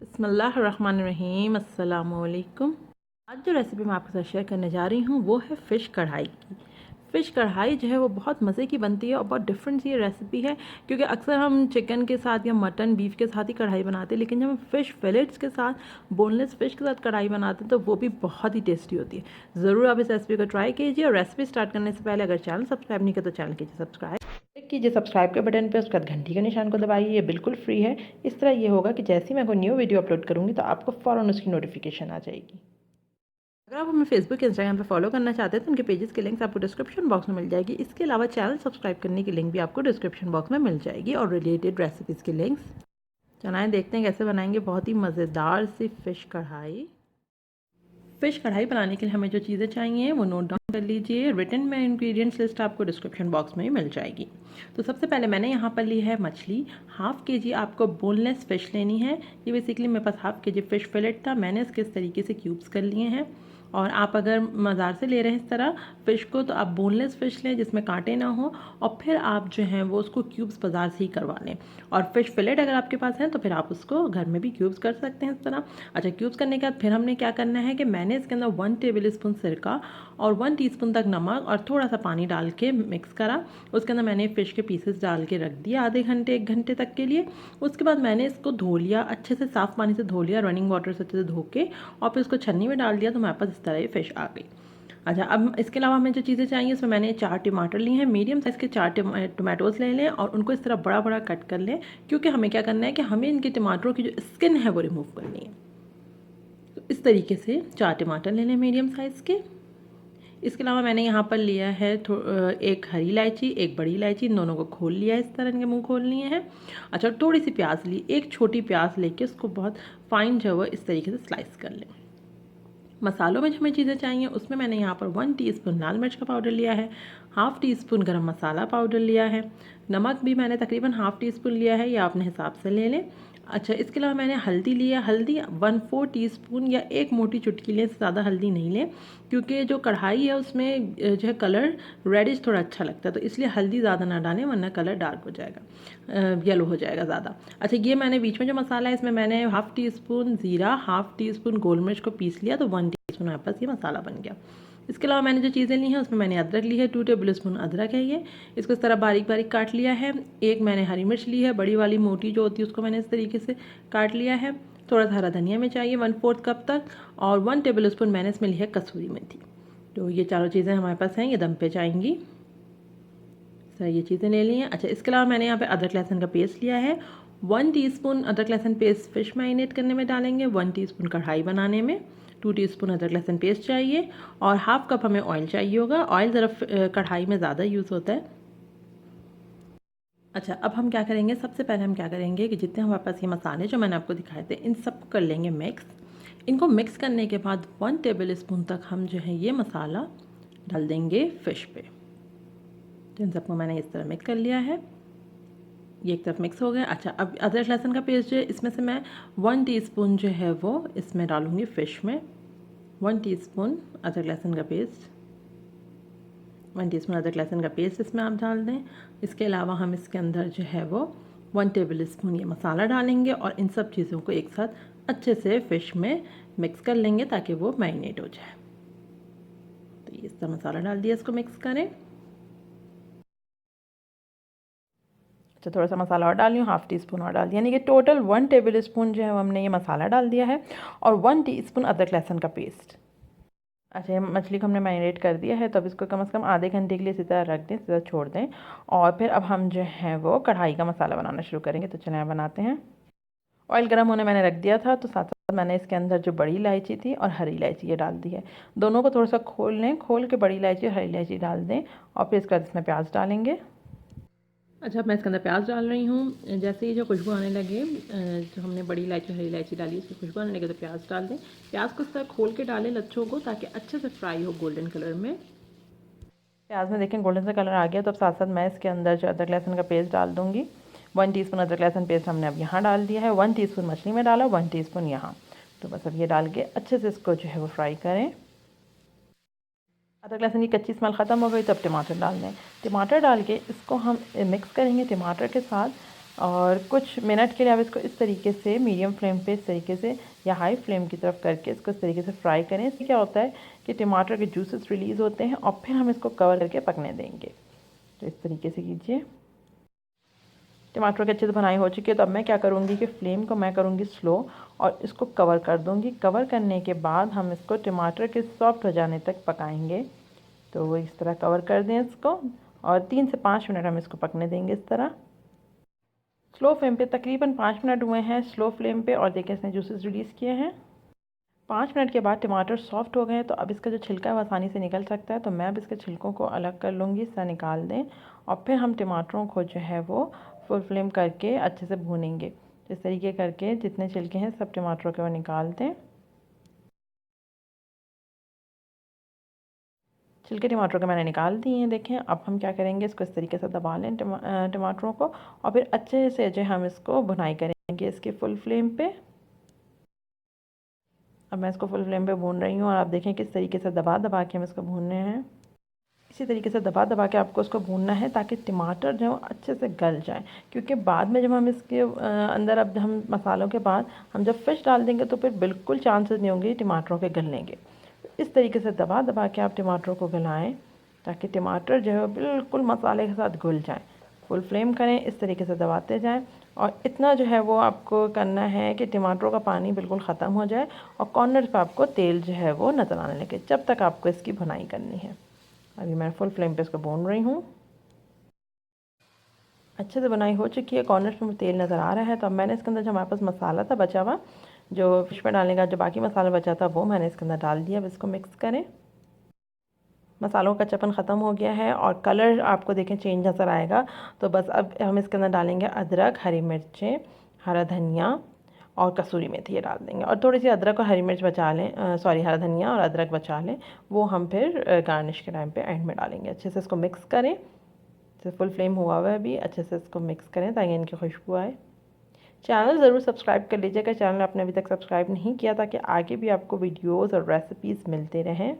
बिस्मिल्लाहिर्रहमानिर्रहीम अस्सलामुअलैकुम। आज जो रेसिपी मैं आपके साथ शेयर करने जा रही हूँ वो है फ़िश कढ़ाई की। फ़िश कढ़ाई जो है वो बहुत मज़े की बनती है और बहुत डिफरेंट सी रेसिपी है, क्योंकि अक्सर हम चिकन के साथ या मटन बीफ के साथ ही कढ़ाई बनाते हैं, लेकिन जब हम फ़िश फिलेट्स के साथ, बोनलेस फ़िश के साथ कढ़ाई बनाते हैं तो वो भी बहुत ही टेस्टी होती है। ज़रूर आप इस रेसिपी को ट्राई कीजिए। और रेसिपी स्टार्ट करने से पहले अगर चैनल सब्सक्राइब नहीं किया तो चैनल कीजिए सब्सक्राइब, क्लिक कीजिए सब्सक्राइब के बटन पे, उसके बाद घंटी के निशान को दबाइए। ये बिल्कुल फ्री है। इस तरह ये होगा कि जैसे ही मैं कोई न्यू वीडियो अपलोड करूँगी तो आपको फ़ौरन उसकी नोटिफिकेशन आ जाएगी। अगर आप हमें फेसबुक इंस्टाग्राम पे फॉलो करना चाहते हैं तो उनके पेजेस की लिंक्स आपको डिस्क्रिप्शन बॉक्स में मिल जाएगी। इसके अलावा चैनल सब्सक्राइब करने की लिंक भी आपको डिस्क्रिप्शन बॉक्स में मिल जाएगी और रिलेटेड रेसिपीज़ की लिंक्स। चलाएँ देखते हैं कैसे बनाएंगे बहुत ही मज़ेदार सी फ़िश कढ़ाई। फ़िश कढ़ाई बनाने के लिए हमें जो चीज़ें चाहिए वो नोट डाउन कर लीजिए। रिटन में इंग्रेडिएंट्स लिस्ट आपको डिस्क्रिप्शन बॉक्स में ही मिल जाएगी। तो सबसे पहले मैंने यहाँ पर ली है मछली। हाफ़ के जी आपको बोनलेस फ़िश लेनी है। ये बेसिकली मेरे पास हाफ़ के जी फ़िश फिलेट था, मैंने इसके इस तरीके से क्यूब्स कर लिए हैं। और आप अगर बाज़ार से ले रहे हैं इस तरह फ़िश को तो आप बोनलेस फ़िश लें जिसमें कांटे ना हो, और फिर आप जो हैं वो उसको क्यूब्स बाज़ार से ही करवा लें। और फ़िश फिलेट अगर आपके पास है तो फिर आप उसको घर में भी क्यूब्स कर सकते हैं इस तरह। अच्छा, क्यूब्स करने के बाद फिर हमने क्या करना है कि मैंने इसके अंदर 1 टेबल स्पून सिरका और 1 टीस्पून तक नमक और थोड़ा सा पानी डाल के मिक्स करा। उसके अंदर मैंने फ़िश के पीसेस डाल के रख दिया आधे घंटे 1 घंटे तक के लिए। उसके बाद मैंने इसको धो लिया, अच्छे से साफ़ पानी से धो लिया, रनिंग वाटर से अच्छे से धो के, और फिर उसको छन्नी में डाल दिया तो हमारे पास इस तरह ये फ़िश आ गई। अच्छा, अब इसके अलावा हमें जो चीज़ें चाहिए उसमें मैंने 4 टमाटर लिए हैं। मीडियम साइज़ के 4 टमाटोज़ ले लें और उनको इस तरह बड़ा बड़ा कट कर लें, क्योंकि हमें क्या करना है कि हमें इनके टमाटरों की जो स्किन है वो रिमूव करनी है। तो इस तरीके से 4 टमाटर ले लें मीडियम साइज़ के। इसके अलावा मैंने यहाँ पर लिया है एक हरी इलायची, एक बड़ी इलायची, इन दोनों को खोल लिया है, इस तरह इनके मुंह खोल लिए हैं। अच्छा, थोड़ी सी प्याज ली, एक छोटी प्याज लेके उसको बहुत फाइन जो है इस तरीके से स्लाइस कर लें। मसालों में जो हमें चीज़ें चाहिए उसमें मैंने यहाँ पर 1 टीस्पून लाल मिर्च का पाउडर लिया है, हाफ़ टी स्पून गरम मसाला पाउडर लिया है, नमक भी मैंने तकरीबन हाफ़ टी स्पून लिया है, या अपने हिसाब से ले लें। अच्छा, इसके अलावा मैंने हल्दी ली है, हल्दी 1/4 टीस्पून या एक मोटी चुटकी लें, ज़्यादा हल्दी नहीं लें, क्योंकि जो कढ़ाई है उसमें जो है कलर रेडिश थोड़ा अच्छा लगता है, तो इसलिए हल्दी ज़्यादा ना डालें वरना कलर डार्क हो जाएगा, येलो हो जाएगा ज़्यादा। अच्छा, ये मैंने बीच में जो मसाला है इसमें मैंने हाफ़ टी स्पून ज़ीरा, हाफ़ टी स्पून गोल मिर्च को पीस लिया, तो 1 टीस्पून हमारे पास ये मसाला बन गया। इसके अलावा मैंने जो चीज़ें ली हैं उसमें मैंने अदरक ली है, 2 टेबल स्पून अदरक है ये, इसको इस तरह बारीक बारीक काट लिया है। एक मैंने हरी मिर्च ली है, बड़ी वाली मोटी जो होती है उसको मैंने इस तरीके से काट लिया है। थोड़ा सा हरा धनिया में चाहिए 1/4 कप तक, और 1 टेबल स्पून मैंने इसमें ली है कसूरी मेथी। तो ये चारों चीज़ें हमारे पास हैं, ये दम पे जाएंगी। सर ये चीज़ें ले ली हैं। अच्छा, इसके अलावा मैंने यहाँ पे अदरक लहसुन का पेस्ट लिया है। 1 टीस्पून अदरक लहसुन पेस्ट फ़िश मैरिनेट करने में डालेंगे, 1 टीस्पून कढ़ाई बनाने में, 2 टीस्पून अदरक लहसुन पेस्ट चाहिए, और हाफ़ कप हमें ऑयल चाहिए होगा। ऑयल ज़रा कढ़ाई में ज़्यादा यूज़ होता है। अच्छा, अब हम क्या करेंगे, सबसे पहले हम क्या करेंगे कि जितने हमारे पास ये मसाले जो मैंने आपको दिखाए थे इन सबको कर लेंगे मिक्स। इनको मिक्स करने के बाद 1 टेबल स्पून तक हम जो है ये मसाला डाल देंगे फ़िश पे। तो इन सबको मैंने इस तरह मिक्स कर लिया है, ये एक तरफ मिक्स हो गया। अच्छा, अब अदरक लहसुन का पेस्ट जो है इसमें से मैं 1 टीस्पून जो है वो इसमें डालूँगी फ़िश में। 1 टीस्पून अदरक लहसुन का पेस्ट, 1 टीस्पून अदरक लहसुन का पेस्ट इसमें आप डाल दें। इसके अलावा हम इसके अंदर जो है वो 1 टेबल स्पून ये मसाला डालेंगे और इन सब चीज़ों को एक साथ अच्छे से फ़िश में मिक्स कर लेंगे ताकि वो मैरिनेट हो जाए। तो ये इस तरह मसाला डाल दिया, इसको मिक्स करें। अच्छा, थोड़ा सा मसाला और डाल लूँ, हाफ़ टी स्पून और डाल दिया, यानी कि टोटल 1 टेबल स्पून जो है हमने ये मसाला डाल दिया है, और 1 टीस्पून अदरक लहसुन का पेस्ट। अच्छा, ये मछली को हमने मैरिनेट कर दिया है, तो अब इसको कम से कम आधे घंटे के लिए इसी तरह रख दें, इसी तरह छोड़ दें, और फिर अब हम जो है वो कढ़ाई का मसाला बनाना शुरू करेंगे। तो चलिए बनाते हैं। ऑयल गर्म होने मैंने रख दिया था, तो साथ साथ मैंने इसके अंदर जो बड़ी इलायची थी और हरी इलायची ये डाल दी है। दोनों को थोड़ा सा खोल लें, खोल के बड़ी इलायची और हरी इलायची डाल दें, और फिर इसके बाद इसमें प्याज डालेंगे। अच्छा, अब मैं इसके अंदर प्याज डाल रही हूँ। जैसे ही जो खुशबू आने लगे, जो हमने बड़ी इलायची हरी इलायची डाली उसकी खुशबू आने लगे तो प्याज डाल दें। प्याज को इस तरह खोल के डालें लच्छों को, ताकि अच्छे से फ्राई हो गोल्डन कलर में। प्याज में देखें गोल्डन सा कलर आ गया, तो अब साथ साथ मैं इसके अंदर जो अदरक लहसुन का पेस्ट डाल दूँगी। 1 टीस्पून अदरक लहसुन पेस्ट हमने अब यहाँ डाल दिया है, 1 टीस्पून मछली में डाला, 1 टीस्पून यहाँ। तो बस अब ये डाल के अच्छे से इसको जो है वो फ्राई करें। अदरक लहसुन की कच्ची स्मेल ख़त्म हो गई तो अब टमाटर डाल दें। टमाटर डाल के इसको हम मिक्स करेंगे टमाटर के साथ, और कुछ मिनट के लिए आप इसको इस तरीके से मीडियम फ्लेम पे इस तरीके से या हाई फ्लेम की तरफ करके इसको इस तरीके से फ्राई करें। इससे क्या होता है कि टमाटर के जूसेस रिलीज़ होते हैं और फिर हम इसको कवर करके पकने देंगे। तो इस तरीके से कीजिए। टमाटर की अच्छे से बनाई हो चुकी है, तो अब मैं क्या करूँगी कि फ्लेम को मैं करूँगी स्लो और इसको कवर कर दूँगी। कवर करने के बाद हम इसको टमाटर के सॉफ्ट हो जाने तक पकाएंगे। तो वो इस तरह कवर कर दें इसको और 3 से 5 मिनट हम इसको पकने देंगे इस तरह। स्लो फ्लेम पे तकरीबन 5 मिनट हुए हैं स्लो फ्लेम पे और देखिए इसने जूसेस रिलीज़ किए हैं। 5 मिनट के बाद टमाटर सॉफ्ट हो गए हैं, तो अब इसका जो छिलका है वो आसानी से निकल सकता है। तो मैं अब इसके छिलकों को अलग कर लूँगी, इससे निकाल दें और फिर हम टमाटरों को जो है वो फुल फ्लेम करके अच्छे से भूनेंगे। इस तरीके करके जितने छिलके हैं सब टमाटरों के वो निकाल दें। छिलके टमाटरों के मैंने निकाल दिए हैं। देखें अब हम क्या करेंगे, इसको इस तरीके से दबा लें टमाटरों को और फिर अच्छे से जो हम इसको भुनाई करेंगे इसकी फुल फ्लेम पे। अब मैं इसको फुल फ्लेम पे भून रही हूँ और आप देखें किस तरीके से दबा दबा के हम इसको भूनने हैं। इसी तरीके से दबा दबा के आपको उसको भूनना है ताकि टमाटर जो है अच्छे से गल जाए, क्योंकि बाद में जब हम इसके अंदर अब हम मसालों के बाद हम जब फ़िश डाल देंगे तो फिर बिल्कुल चांसेस नहीं होंगे टमाटरों के गलने के। इस तरीके से दबा दबा के आप टमाटरों को गलाएं ताकि टमाटर जो है बिल्कुल मसाले के साथ घुल जाए। फुल फ्लेम करें, इस तरीके से दबाते जाएं और इतना जो है वो आपको करना है कि टमाटरों का पानी बिल्कुल ख़त्म हो जाए और कॉर्नर पर आपको तेल जो है वो नज़र आने लगे, जब तक आपको इसकी भुनाई करनी है। अभी मैं फुल फ्लेम पे इसको भून रही हूँ। अच्छे से बनाई हो चुकी है, कॉर्नर्स में तेल नज़र आ रहा है। तो अब मैंने इसके अंदर जो हमारे पास मसाला था बचा हुआ, जो फिश में डालने का जो बाकी मसाला बचा था वो मैंने इसके अंदर डाल दिया। अब इसको मिक्स करें। मसालों का कच्चापन ख़त्म हो गया है और कलर आपको देखें चेंज नज़र आएगा। तो बस अब हम इसके अंदर डालेंगे अदरक, हरी मिर्चें, हरा धनिया और कसूरी मेथी ये डाल देंगे और थोड़ी सी अदरक और हरी मिर्च बचा लें, सॉरी हरा धनिया और अदरक बचा लें, वो हम फिर गार्निश के टाइम पे एंड में डालेंगे। अच्छे से इसको मिक्स करें। जैसे फुल फ्लेम हुआ हुआ है अभी, अच्छे से इसको मिक्स करें ताकि इनकी खुशबू आए। चैनल ज़रूर सब्सक्राइब कर लीजिएगा, चैनल आपने अभी तक सब्सक्राइब नहीं किया, ताकि आगे भी आपको वीडियोज़ और रेसिपीज़ मिलते रहें।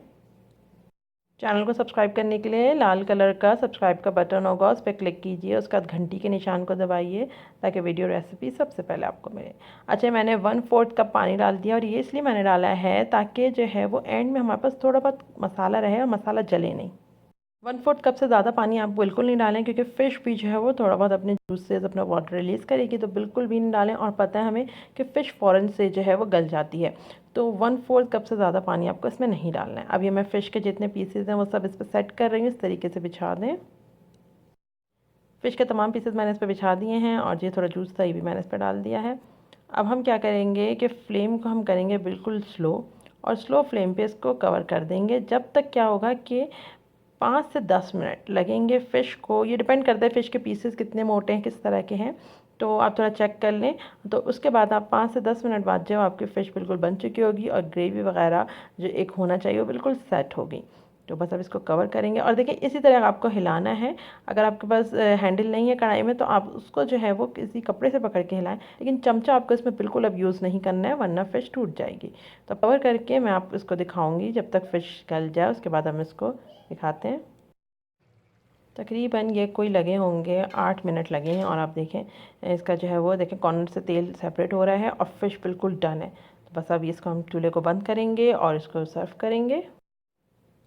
चैनल को सब्सक्राइब करने के लिए लाल कलर का सब्सक्राइब का बटन होगा, उस पर क्लिक कीजिए, उसके बाद घंटी के निशान को दबाइए ताकि वीडियो रेसिपी सबसे पहले आपको मिले। अच्छा, मैंने 1/4 कप पानी डाल दिया और ये इसलिए मैंने डाला है ताकि जो है वो एंड में हमारे पास थोड़ा बहुत मसाला रहे और मसाला जले नहीं। 1/4 कप से ज़्यादा पानी आप बिल्कुल नहीं डालें, क्योंकि फ़िश भी जो है वो थोड़ा बहुत अपने जूस से अपना वाटर रिलीज़ करेगी, तो बिल्कुल भी नहीं डालें। और पता है हमें कि फ़िश फ़ौरन से जो है वो गल जाती है, तो 1/4 कप से ज़्यादा पानी आपको इसमें नहीं डालना है। अब ये मैं फ़िश के जितने पीसेज हैं वो सब इस पर सेट कर रही हूँ, इस तरीके से बिछा दें। फ़िश के तमाम पीसेज मैंने इस पर बिछा दिए हैं और ये थोड़ा जूस था ये भी मैंने इस पर डाल दिया है। अब हम क्या करेंगे कि फ़्लेम को हम करेंगे बिल्कुल स्लो और स्लो फ्लेम पे इसको कवर कर देंगे, जब तक क्या होगा कि 5 से 10 मिनट लगेंगे फ़िश को। ये डिपेंड करता है फ़िश के पीसेस कितने मोटे हैं, किस तरह के हैं, तो आप थोड़ा चेक कर लें। तो उसके बाद आप 5 से 10 मिनट बाद जब आपकी फ़िश बिल्कुल बन चुकी होगी और ग्रेवी वगैरह जो एक होना चाहिए वो बिल्कुल सेट होगी, तो बस अब इसको कवर करेंगे। और देखिए इसी तरह आपको हिलाना है। अगर आपके पास हैंडल नहीं है कढ़ाई में तो आप उसको जो है वो किसी कपड़े से पकड़ के हिलाएं, लेकिन चमचा आपको इसमें बिल्कुल अब यूज़ नहीं करना है वरना फ़िश टूट जाएगी। तो कवर करके मैं आपको इसको दिखाऊंगी जब तक फ़िश गल जाए, उसके बाद हम इसको दिखाते हैं। तकरीबन ये कोई लगे होंगे 8 मिनट लगे हैं और आप देखें इसका जो है वो देखें कॉर्नर से तेल सेपरेट हो रहा है और फ़िश बिल्कुल डन है। तो बस अब इसको हम चूल्हे को बंद करेंगे और इसको सर्व करेंगे।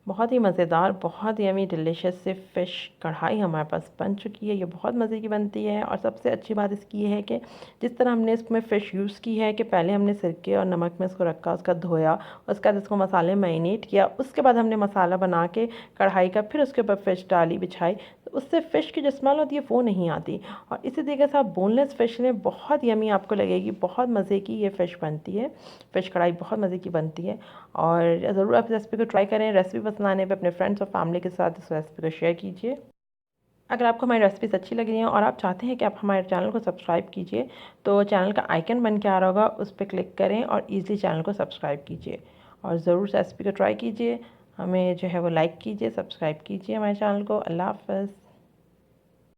बहुत ही मज़ेदार, बहुत ही यमी डिलीशियस से फ़िश कढ़ाई हमारे पास बन चुकी है। ये बहुत मज़े की बनती है और सबसे अच्छी बात इसकी ये है कि जिस तरह हमने इसमें फ़िश यूज़ की है कि पहले हमने सिरके और नमक में इसको रखा, उसका धोया, उसके बाद इसको मसाले मैरिनेट किया, उसके बाद हमने मसाला बना के कढ़ाई का फिर उसके ऊपर फ़िश डाली बिछाई, तो उससे फ़िश की जो स्मेल होती है वो नहीं आती। और इसी तरीके से आप बोनलेस फ़िश लें, बहुत यमी आपको लगेगी, बहुत मज़े की ये फ़िश बनती है। फ़िश कढ़ाई बहुत मज़े की बनती है और ज़रूर आप रेसिपी को ट्राई करें। रेसिपी पसंद आने पे अपने फ्रेंड्स और फैमिली के साथ इस रेसिपी को शेयर कीजिए। अगर आपको हमारी रेसिपीज़ अच्छी लग रही हैं और आप चाहते हैं कि आप हमारे चैनल को सब्सक्राइब कीजिए, तो चैनल का आइकन बन के आ रहा होगा, उस पर क्लिक करें और ईज़िली चैनल को सब्सक्राइब कीजिए और ज़रूर रेसिपी को ट्राई कीजिए। हमें जो है वो लाइक कीजिए, सब्सक्राइब कीजिए हमारे चैनल को। अल्लाह हाफ़िज़।